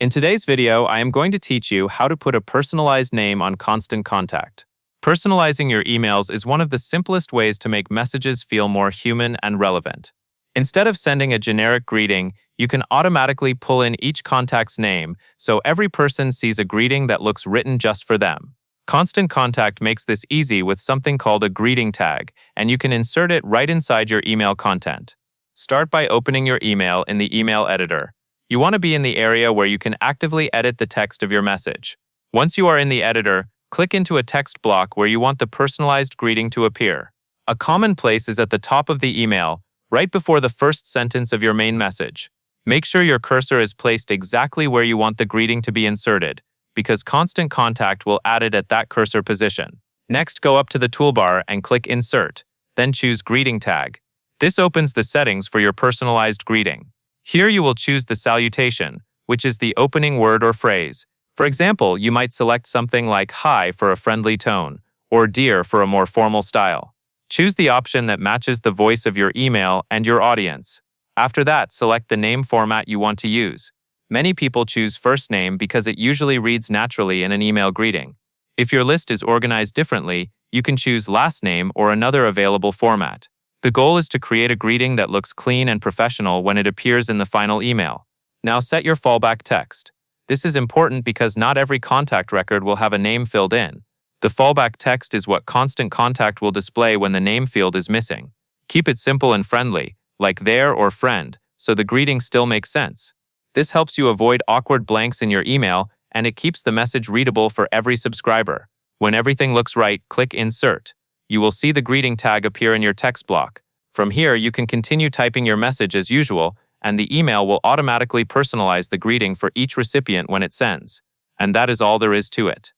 In today's video, I am going to teach you how to put a personalized name on Constant Contact. Personalizing your emails is one of the simplest ways to make messages feel more human and relevant. Instead of sending a generic greeting, you can automatically pull in each contact's name so every person sees a greeting that looks written just for them. Constant Contact makes this easy with something called a greeting tag, and you can insert it right inside your email content. Start by opening your email in the email editor. You want to be in the area where you can actively edit the text of your message. Once you are in the editor, click into a text block where you want the personalized greeting to appear. A common place is at the top of the email, right before the first sentence of your main message. Make sure your cursor is placed exactly where you want the greeting to be inserted, because Constant Contact will add it at that cursor position. Next, go up to the toolbar and click Insert, then choose Greeting Tag. This opens the settings for your personalized greeting. Here you will choose the salutation, which is the opening word or phrase. For example, you might select something like "Hi" for a friendly tone, or "Dear" for a more formal style. Choose the option that matches the voice of your email and your audience. After that, select the name format you want to use. Many people choose first name because it usually reads naturally in an email greeting. If your list is organized differently, you can choose last name or another available format. The goal is to create a greeting that looks clean and professional when it appears in the final email. Now set your fallback text. This is important because not every contact record will have a name filled in. The fallback text is what Constant Contact will display when the name field is missing. Keep it simple and friendly, like "there" or "friend," so the greeting still makes sense. This helps you avoid awkward blanks in your email, and it keeps the message readable for every subscriber. When everything looks right, click Insert. You will see the greeting tag appear in your text block. From here, you can continue typing your message as usual, and the email will automatically personalize the greeting for each recipient when it sends. And that is all there is to it.